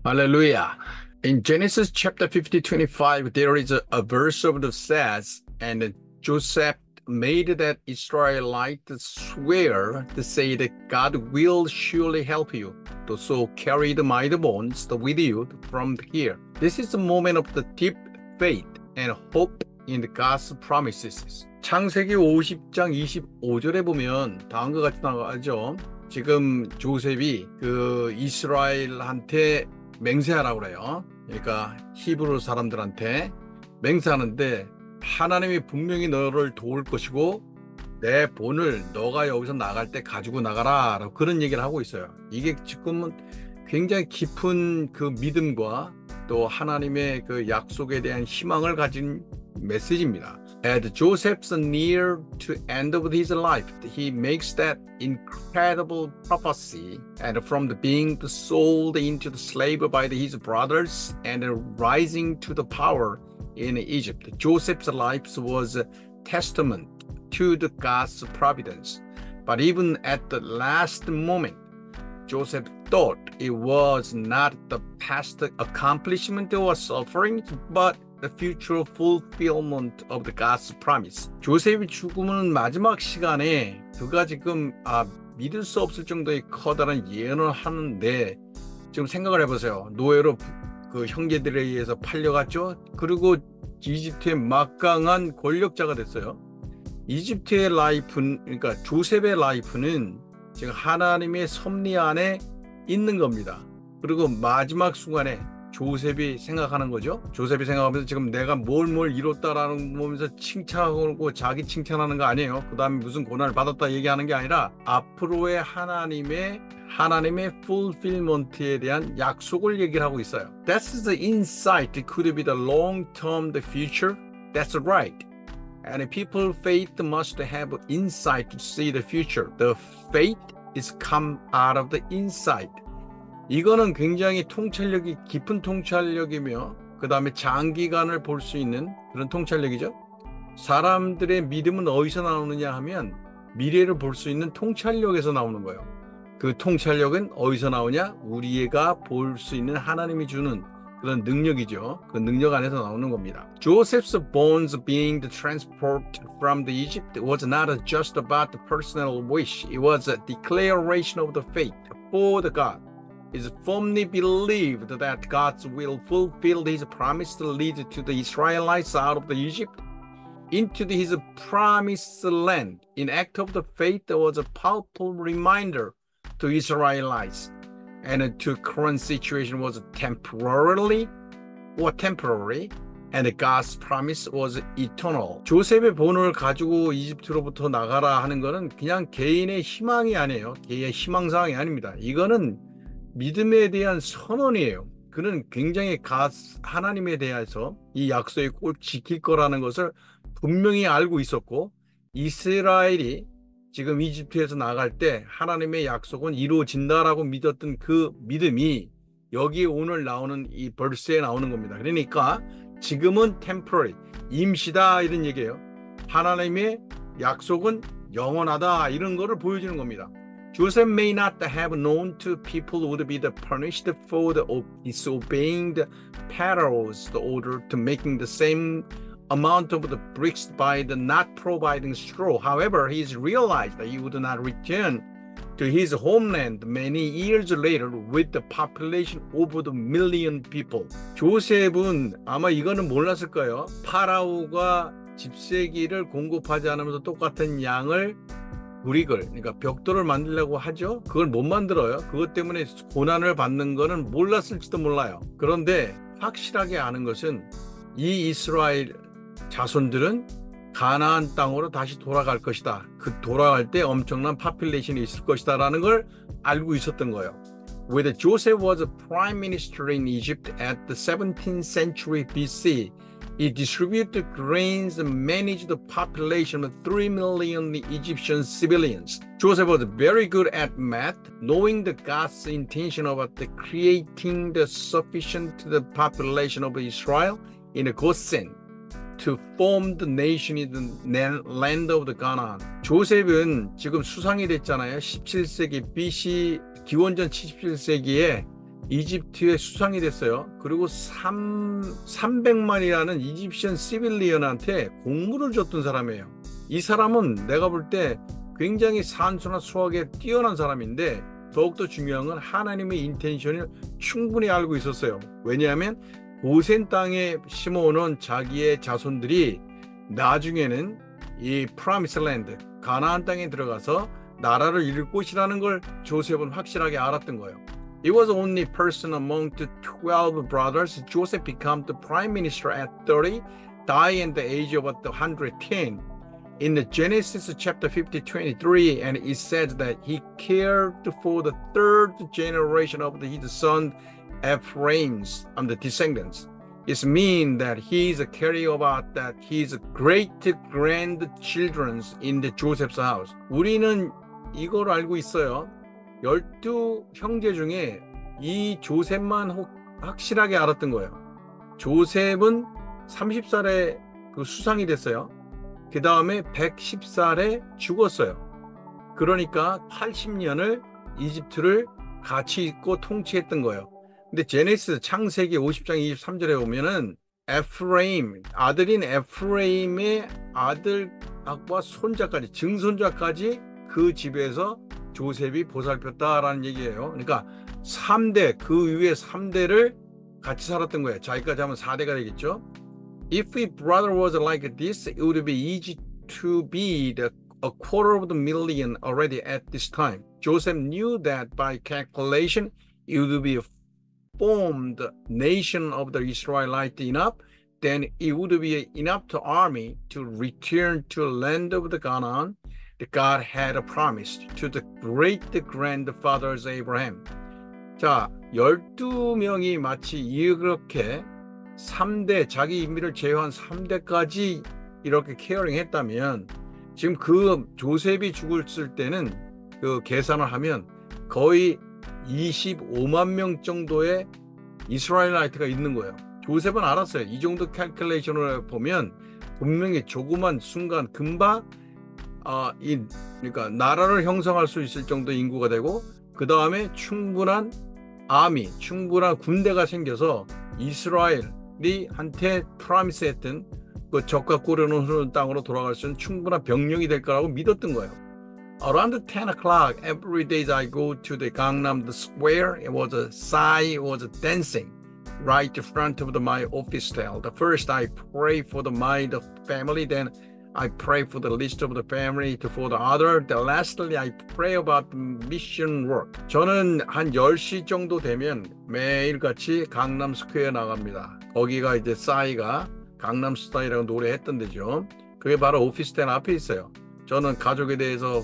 Hallelujah. In Genesis chapter 50, 25, there is a verse of the says, and Joseph made that Israelite swear to say that God will surely help you. So carry my bones with you from here. This is a moment of the deep faith and hope in God's promises. 창세기 50장 25절에 보면 다음과 같이 나가죠. 지금 조셉이 그 이스라엘한테 맹세하라고 그래요. 그러니까 히브리 사람들한테 맹세하는데 하나님이 분명히 너를 도울 것이고 내 본을 너가 여기서 나갈 때 가지고 나가라 라고 그런 얘기를 하고 있어요. 이게 지금은 굉장히 깊은 그 믿음과 또 하나님의 그 약속에 대한 희망을 가진 메시지입니다. As Joseph's near to end of his life, he makes that incredible prophecy, and from the being sold into the slave by his brothers and rising to the power in Egypt, Joseph's life was a testament to the God's providence. But even at the last moment, Joseph thought it was not the past accomplishment or suffering, but the future fulfillment of the God's promise. 조셉이 죽으면 마지막 시간에 그가 지금 믿을 수 없을 정도의 커다란 예언을 하는데 지금 생각을 해보세요. 노예로 그 형제들에 의해서 팔려갔죠. 그리고 이집트의 막강한 권력자가 됐어요. 이집트의 라이프는, 그러니까 조셉의 라이프는 지금 하나님의 섭리 안에 있는 겁니다. 그리고 마지막 순간에 조셉이 생각하는 거죠. 조셉이 생각하면서 지금 내가 뭘 이뤘다라는 보면서 칭찬하고 자기 칭찬하는 거 아니에요. 그 다음에 무슨 고난을 받았다 얘기하는 게 아니라 앞으로의 하나님의 fulfillment에 대한 약속을 얘기를 하고 있어요. That's the insight. It could be the long term, the future. That's right. And people faith must have insight to see the future. The faith is come out of the insight. 이거는 굉장히 통찰력이 깊은 통찰력이며 그 다음에 장기간을 볼 수 있는 그런 통찰력이죠. 사람들의 믿음은 어디서 나오느냐 하면 미래를 볼 수 있는 통찰력에서 나오는 거예요. 그 통찰력은 어디서 나오냐? 우리가 볼 수 있는 하나님이 주는 그런 능력이죠. 그 능력 안에서 나오는 겁니다. Joseph's bones being the transport from the Egypt was not just about the personal wish. It was a declaration of the faith for the God. Is firmly believed that God will fulfill his promise to lead to the Israelites out of the Egypt into his promised land. In act of the faith was a powerful reminder to Israelites, and to current situation was temporary, and God's promise was eternal. 조셉의 본을 가지고 이집트로부터 나가라 하는 것은 그냥 개인의 희망이 아니에요. 개인의 희망사항이 아닙니다. 이거는 믿음에 대한 선언이에요. 그는 굉장히 하나님에 대해서 이 약속을 꼭 지킬 거라는 것을 분명히 알고 있었고 이스라엘이 지금 이집트에서 나갈 때 하나님의 약속은 이루어진다라고 믿었던 그 믿음이 여기 오늘 나오는 이 벌스에 나오는 겁니다. 그러니까 지금은 temporary, 임시다 이런 얘기예요. 하나님의 약속은 영원하다 이런 거를 보여주는 겁니다. Joseph may not have known to people would be punished for disobeying the Pharaoh's order to making the same amount of the bricks by the not providing straw. However, he's realized that he would not return to his homeland many years later with the population over the million people. 조셉은 아마 이거는 몰랐을 거예요. 파라오가 집세기를 공급하지 않으면서 똑같은 양을 그러니까 벽돌을 만들려고 하죠. 그걸 못 만들어요. 그것 때문에 고난을 받는 거는 몰랐을지도 몰라요. 그런데 확실하게 아는 것은 이 이스라엘 자손들은 가나안 땅으로 다시 돌아갈 것이다. 그 돌아갈 때 엄청난 파퓰레이션이 있을 것이다 라는 걸 알고 있었던 거예요. When Joseph was a prime minister in Egypt at the 17th century BC, he distributed grains and managed the population of 3 million Egyptian civilians. Joseph was very good at math, knowing the God's intention about creating the sufficient population of Israel in a Goshen to form the nation in the land of the Canaan. 조셉은 지금 수상이 됐잖아요. 17세기 BC 기원전 77세기에 이집트의 수상이 됐어요. 그리고 300만이라는 이집션 시빌리언한테 공물을 줬던 사람이에요. 이 사람은 내가 볼 때 굉장히 산수나 수학에 뛰어난 사람인데 더욱더 중요한 건 하나님의 인텐션을 충분히 알고 있었어요. 왜냐하면 고센 땅에 심어놓은 자기의 자손들이 나중에는 이 프라미스 랜드, 가나안 땅에 들어가서 나라를 이룰 곳이라는 걸 조셉은 확실하게 알았던 거예요. He was the only person among the 12 brothers. Joseph became the prime minister at 30, dying at the age of 110. In the Genesis chapter 50:23, and it says that he cared for the third generation of his son Ephraim's the descendants. It means that he is caring about that his great grandchildren in the Joseph's house. 우리는 이걸 알고 있어요. 12 형제 중에 이 조셉만 확실하게 알았던 거예요. 조셉은 30살에 그 수상이 됐어요. 그 다음에 110살에 죽었어요. 그러니까 80년을 이집트를 같이 있고 통치했던 거예요. 근데 제네시스 창세기 50장 23절에 보면은 에프레임, 아들인 에프레임의 아들과 손자까지, 증손자까지 그 집에서 조셉이 보살폈다라는 얘기예요. 그러니까 3대, 그 위에 3대를 같이 살았던 거예요. 자기까지 하면 4대가 되겠죠. If his brother was like this, it would be easy to be a 250,000 already at this time. Joseph knew that by calculation, it would be formed nation of the Israelites enough, then it would be enough to army to return to the land of the Canaan that God had promised to the great grandfathers Abraham. 자, 12명이 마치 이렇게 3대, 자기 인민을 제외한 3대까지 이렇게 케어링 했다면 지금 그 조셉이 죽었을 때는 그 계산을 하면 거의 25만 명 정도의 이스라엘라이트가 있는 거예요. 조셉은 알았어요. 이 정도 캘큘레이션을 보면 분명히 조그만 순간 금방 그러니까 나라를 형성할 수 있을 정도 인구가 되고 그 다음에 충분한 충분한 군대가 생겨서 이스라엘이 한테 프라미스했던 그 적과 꾸려놓은 땅으로 돌아갈 수 있는 충분한 병력이 될 거라고 믿었던 거예요. Around 10 o'clock every day I go to the Gangnam Square. It was dancing right in front of my office cell. The first I pray for the family, then I pray for the list of the family for the other. The lastly I pray about the mission work. 저는 한 10시 정도 되면 매일같이 강남 스퀘어에 나갑니다. 거기가 이제 싸이가 강남 스타일이라고 노래했던 데죠. 그게 바로 오피스텔 앞에 있어요. 저는 가족에 대해서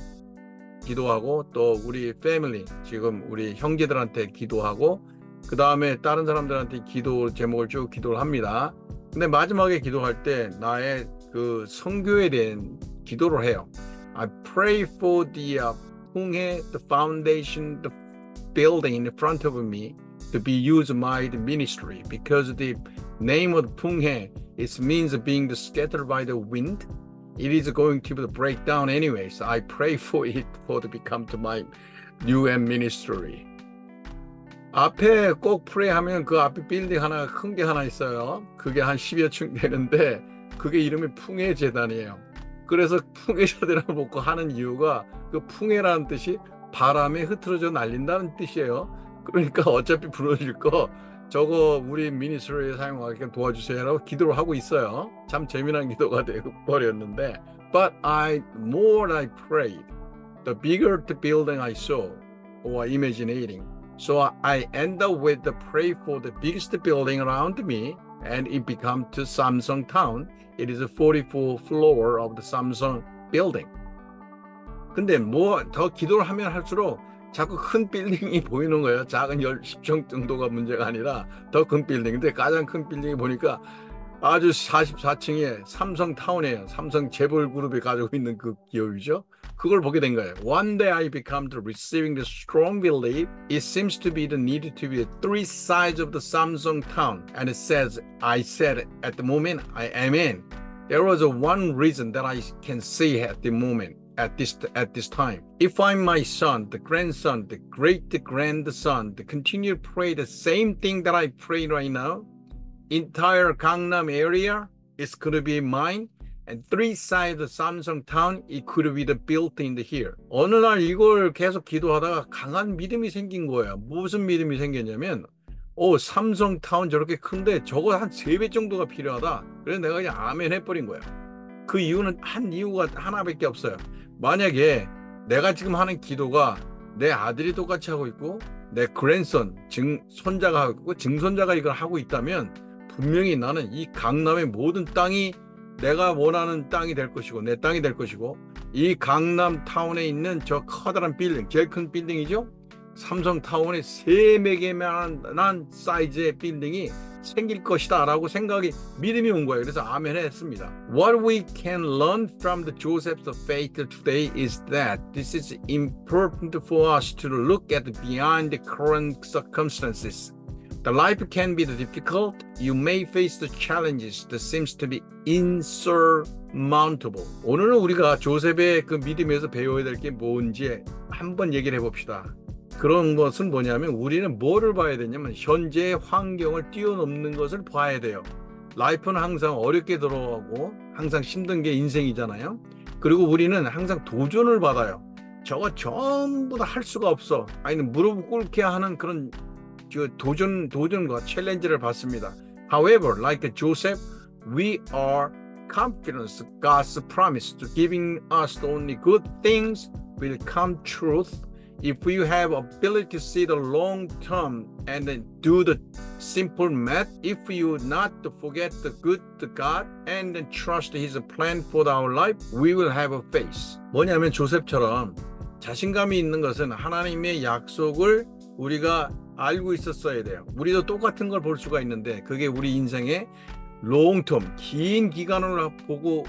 기도하고 또 우리 패밀리, 지금 우리 형제들한테 기도하고 그 다음에 다른 사람들한테 기도 제목을 쭉 기도를 합니다. 근데 마지막에 기도할 때 나의 그 선교에 대한 기도를 해요. I pray for the 풍해, the foundation, the building in front of me to be used by the ministry because the name of 풍해, it means being scattered by the wind. It is going to break down anyway, so I pray for it to become to my UN ministry. 앞에 꼭 프레이하면 그 앞에 빌딩 하나 큰 게 하나 있어요. 그게 한 10여 층 되는데 그게 이름이 풍해 재단이에요. 그래서 풍해 재단을 먹고 하는 이유가 그 풍해라는 뜻이 바람에 흐트러져 날린다는 뜻이에요. 그러니까 어차피 부러질 거 저거 우리 미니스트리에 사용하게 도와주세요라고 기도를 하고 있어요. 참 재미난 기도가 되어버렸는데 But more I prayed, the bigger the building I saw or imagining. So I end up with the pray for the biggest building around me and it became to Samsung Town. It is a 44th floor of the Samsung building. 근데 뭐 더 기도를 하면 할수록 자꾸 큰 빌딩이 보이는 거예요. 작은 10층 정도가 문제가 아니라 더 큰 빌딩인데 가장 큰 빌딩이 보니까 아주 44층에 삼성타운이에요. 삼성 재벌 그룹이 가지고 있는 그 기업이죠. 그걸 보게 된 거예요. One day I became to receiving the strong belief. It seems to be the need to be three sides of the Samsung town. And it says, I said at the moment I am in. There was one reason that I can see at the moment. at this time. If I'm my son, the grandson, the great grandson, to continue to pray the same thing that I pray right now, entire Gangnam area is going to be mine. And three sides of Samsung town, it could be the built in here. 어느 날 이걸 계속 기도하다가 강한 믿음이 생긴 거예요. 무슨 믿음이 생겼냐면, 삼성 타운 저렇게 큰데 저거 한 3배 정도가 필요하다. 그래서 내가 그냥 아멘 해버린 거야. 그 이유는 이유가 하나밖에 없어요. 만약에 내가 지금 하는 기도가 내 아들이 똑같이 하고 있고 내 그랜선, 손자가 하고 있고 증손자가 이걸 하고 있다면 분명히 나는 이 강남의 모든 땅이 내가 원하는 땅이 될 것이고 내 땅이 될 것이고 이 강남 타운에 있는 저 커다란 빌딩, 제일 큰 빌딩이죠. 삼성타운의 3배만한 사이즈의 빌딩이 생길 것이다 라고 생각이 믿음이 온 거예요. 그래서 아멘 했습니다. What we can learn from the Joseph's faith today is that this is important for us to look at beyond the current circumstances. The life can be difficult. You may face the challenges that seems to be insurmountable. 오늘은 우리가 조셉의 그 믿음에서 배워야 될 게 뭔지 한번 얘기를 해봅시다. 그런 것은 뭐냐면 우리는 뭐를 봐야 되냐면 현재의 환경을 뛰어넘는 것을 봐야 돼요. 라이프는 항상 어렵게 들어가고 항상 힘든 게 인생이잖아요. 그리고 우리는 항상 도전을 받아요. 저거 전부 다 할 수가 없어. 아니면 무릎 꿇게 하는 그런 도전과 챌린지를 받습니다. However, like Joseph, we are confident God's promise to giving us only good things will come true if we have ability to see the long term and then do the simple math. If you not forget the good God and then trust His plan for our life, we will have a faith. 뭐냐면 조셉처럼 자신감이 있는 것은 하나님의 약속을 우리가 알고 있었어야 돼요. 우리도 똑같은 걸 볼 수가 있는데 그게 우리 인생의 롱텀, 긴 기간을 보고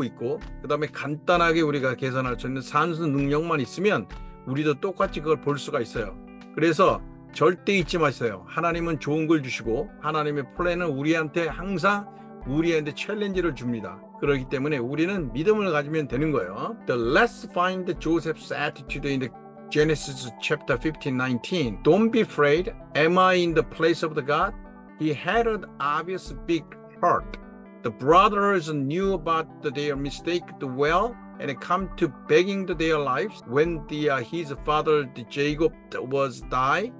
있고 그 다음에 간단하게 우리가 계산할 수 있는 산수 능력만 있으면 우리도 똑같이 그걸 볼 수가 있어요. 그래서 절대 잊지 마세요. 하나님은 좋은 걸 주시고 하나님의 플랜은 우리한테 항상 우리한테 챌린지를 줍니다. 그렇기 때문에 우리는 믿음을 가지면 되는 거예요. Let's find Joseph's attitude in the Genesis chapter 15:19. Don't be afraid. Am I in the place of the God? He had an obvious big heart. The brothers knew about their mistake well and come to begging their lives when his father Jacob was died.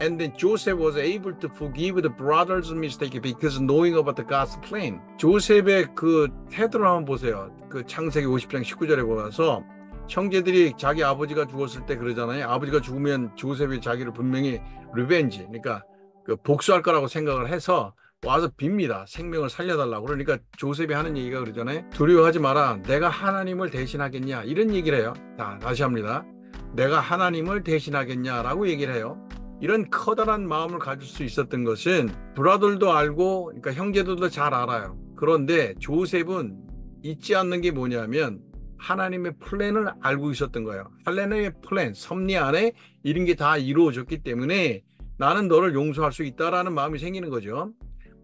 And then Joseph was able to forgive the brothers' mistake because knowing about the God's plan. 조셉의 그 태도를 한번 보세요. 그 창세기 50장 19절에 보면서 형제들이 자기 아버지가 죽었을 때 그러잖아요. 아버지가 죽으면 조셉이 자기를 분명히 리벤지, 그러니까 그 복수할 거라고 생각을 해서 와서 빕니다. 생명을 살려달라고. 그러니까 조셉이 하는 얘기가 그러잖아요. 두려워하지 마라. 내가 하나님을 대신하겠냐. 이런 얘기를 해요. 다시 합니다. 내가 하나님을 대신하겠냐라고 얘기를 해요. 이런 커다란 마음을 가질 수 있었던 것은 브라들도 알고, 그러니까 형제들도 잘 알아요. 그런데 조셉은 잊지 않는 게 뭐냐면 하나님의 플랜을 알고 있었던 거예요. 하나님의 플랜, 섭리 안에 이런 게 다 이루어졌기 때문에 나는 너를 용서할 수 있다라는 마음이 생기는 거죠.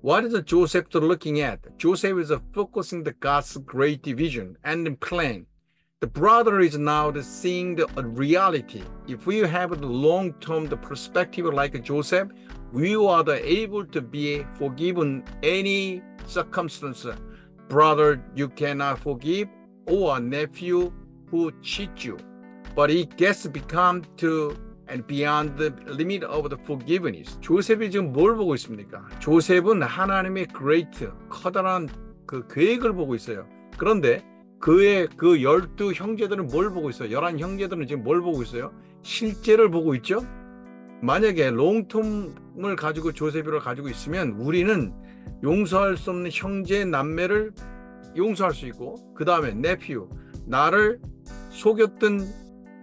What is Joseph looking at? Joseph is focusing the God's great vision and plan. The brother is now seeing the reality. If we have the long-term perspective like Joseph, we are able to be forgiven any circumstance. Brother, you cannot forgive, or a nephew who cheats you, but it gets become to and beyond the limit of the forgiveness. 조셉이 지금 뭘 보고 있습니까? 조셉은 하나님의 great, 커다란 그 계획을 보고 있어요. 그런데 그의 그 12 형제들은 뭘 보고 있어요? 11 형제들은 지금 뭘 보고 있어요? 실제를 보고 있죠? 만약에 롱텀을 가지고 조셉을 가지고 있으면 우리는 용서할 수 없는 형제 남매를 용서할 수 있고 그 다음에 nephew, 나를 속였던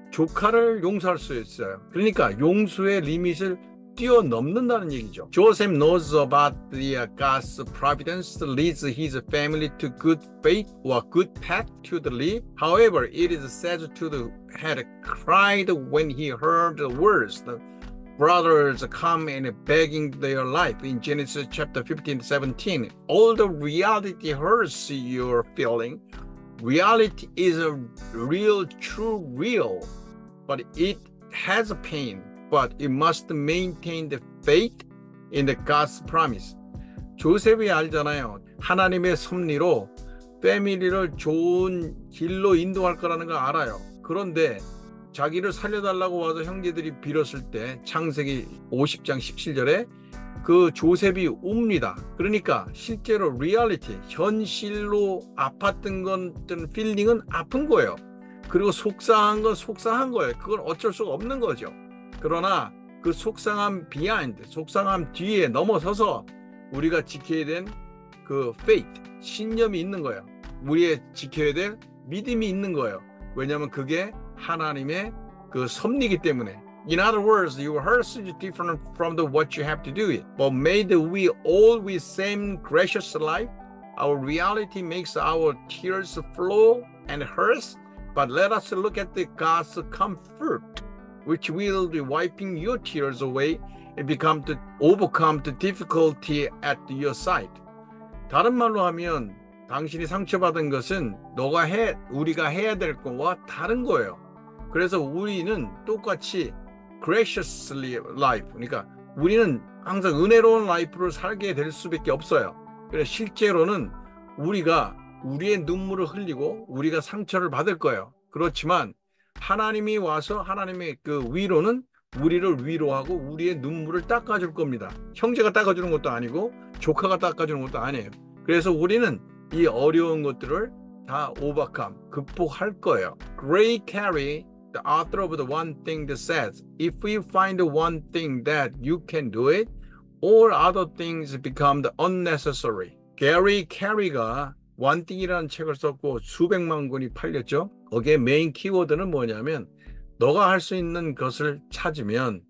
조카를 용서할 수 있어요. 그러니까 용서의 리밋을 뛰어넘는다는 얘기죠. Joseph knows about the God's providence leads his family to good faith or good path to the live. However, it is said to the had cried when he heard the words. The brothers come and begging their life in Genesis chapter 15-17. All the reality hurts your feeling. reality is a real, true, real, but it has a pain, but it must maintain the faith in the God's promise. 조셉이 알잖아요. 하나님의 섭리로 패밀리를 좋은 길로 인도할 거라는 걸 알아요. 그런데 자기를 살려달라고 와서 형제들이 빌었을 때 창세기 50장 17절에 그 조셉이 웁니다. 그러니까 실제로 리얼리티, 현실로 아팠던 건 필링은 아픈 거예요. 그리고 속상한 건 속상한 거예요. 그건 어쩔 수가 없는 거죠. 그러나 그 속상함 비하인드, 속상함 뒤에 넘어서서 우리가 지켜야 될 그 faith, 신념이 있는 거예요. 우리의 지켜야 될 믿음이 있는 거예요. 왜냐하면 그게 하나님의 그 섭리이기 때문에. In other words, your heart is different from what you have to do it. But made we all with same gracious life, our reality makes our tears flow and hurts. But let us look at the God's comfort, which will be wiping your tears away and become to overcome the difficulty at your side. 다른 말로 하면 당신이 상처받은 것은 우리가 해야 될 거와 다른 거예요. 그래서 우리는 똑같이 graciously life, 그러니까 우리는 항상 은혜로운 라이프를 살게 될 수밖에 없어요. 그래서 실제로는 우리가 우리의 눈물을 흘리고 우리가 상처를 받을 거예요. 그렇지만 하나님이 와서 하나님의 그 위로는 우리를 위로하고 우리의 눈물을 닦아줄 겁니다. 형제가 닦아주는 것도 아니고 조카가 닦아주는 것도 아니에요. 그래서 우리는 이 어려운 것들을 다 극복할 거예요. Gray Carey, the author of the One Thing That Says, if we find the one thing that you can do it, all other things become unnecessary. Gary Carey가 One Thing이라는 책을 썼고 수백만 권이 팔렸죠. 거기에 메인 키워드는 뭐냐면 너가 할 수 있는 것을 찾으면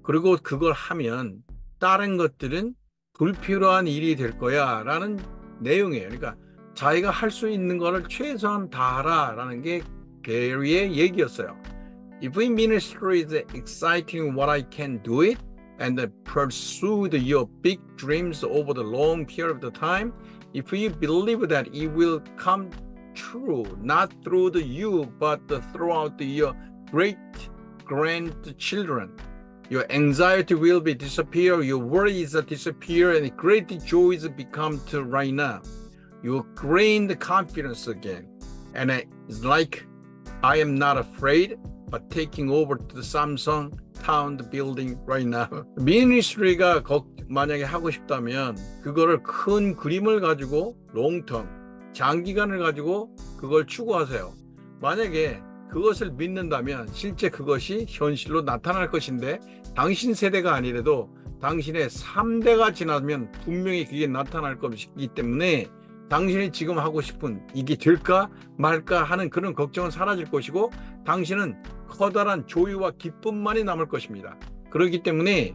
그리고 그걸 하면 다른 것들은 불필요한 일이 될 거야 라는 내용이에요. 그러니까 자기가 할 수 있는 거를 최소한 다하라라는 게 게리의 얘기였어요. If in ministry is exciting what I can do it and pursue your big dreams over the long period of the time, if you believe that it will come true, not through you, but throughout your great grandchildren, your anxiety will be disappear, your worries disappear, and great joys become to right now. You gain the confidence again, and it's like I am not afraid, but taking over to the Samsung Town building right now. 미니스트리가 만약에 하고 싶다면 그거를 큰 그림을 가지고 롱텀, 장기간을 가지고 그걸 추구하세요. 만약에 그것을 믿는다면 실제 그것이 현실로 나타날 것인데 당신 세대가 아니래도 당신의 3대가 지나면 분명히 그게 나타날 것이기 때문에 당신이 지금 하고 싶은 이게 될까 말까 하는 그런 걱정은 사라질 것이고 당신은 커다란 조유와 기쁨만이 남을 것입니다. 그렇기 때문에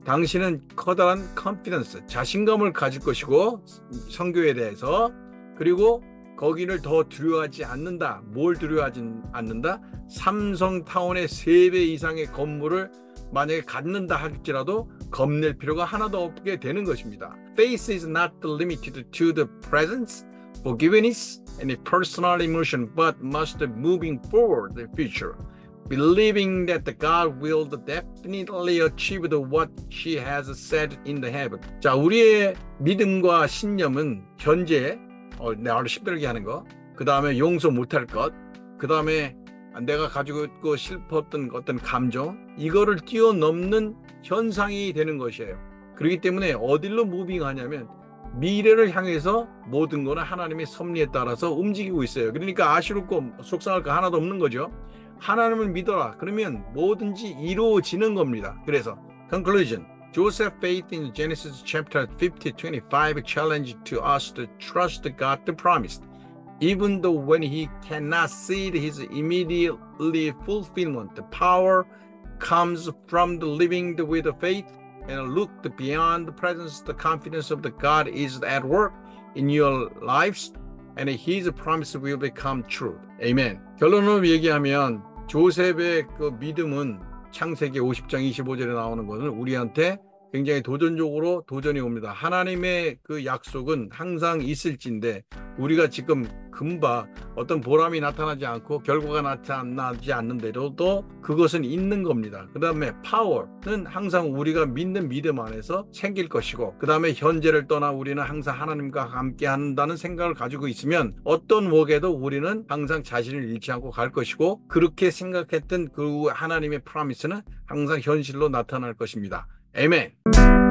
당신은 커다란 confidence, 자신감을 가질 것이고 선교에 대해서 그리고 거기를 더 두려워하지 않는다. 뭘 두려워하지 않는다? 삼성타운의 3배 이상의 건물을 만약에 갖는다 할지라도 겁낼 필요가 하나도 없게 되는 것입니다. Faith is not limited to the presence, forgiveness, and a personal emotion, but must moving forward the future, believing that the God will definitely achieve what He has said in the heaven. 자, 우리의 믿음과 신념은 현재 나를 힘들게 하는 것, 그 다음에 용서 못할 것, 그 다음에 내가 가지고 있고 슬펐던 어떤 감정, 이거를 뛰어넘는 현상이 되는 것이에요. 그렇기 때문에 어디로 무빙하냐면 미래를 향해서 모든 거는 하나님의 섭리에 따라서 움직이고 있어요. 그러니까 아쉬울거 속상할 거 하나도 없는 거죠. 하나님을 믿어라. 그러면 뭐든지 이루어지는 겁니다. 그래서 conclusion. Joseph's faith in Genesis chapter 50:25 challenged to us to trust God the promised, even though when he cannot see his immediately fulfillment. The power comes from the living with the faith and look beyond the presence. The confidence of the God is at work in your lives, and His promise will become true. Amen. 결론을 얘기하면 조셉의 그 믿음은 창세기 50장 25절에 나오는 것은 우리한테 굉장히 도전적으로 도전이 옵니다. 하나님의 그 약속은 항상 있을진데 우리가 지금 금방 어떤 보람이 나타나지 않고 결과가 나타나지 않는 대로도 그것은 있는 겁니다. 그 다음에 파워는 항상 우리가 믿는 믿음 안에서 생길 것이고, 그 다음에 현재를 떠나 우리는 항상 하나님과 함께 한다는 생각을 가지고 있으면 어떤 웍에도 우리는 항상 자신을 잃지 않고 갈 것이고, 그렇게 생각했던 그 하나님의 프로미스는 항상 현실로 나타날 것입니다. 아멘.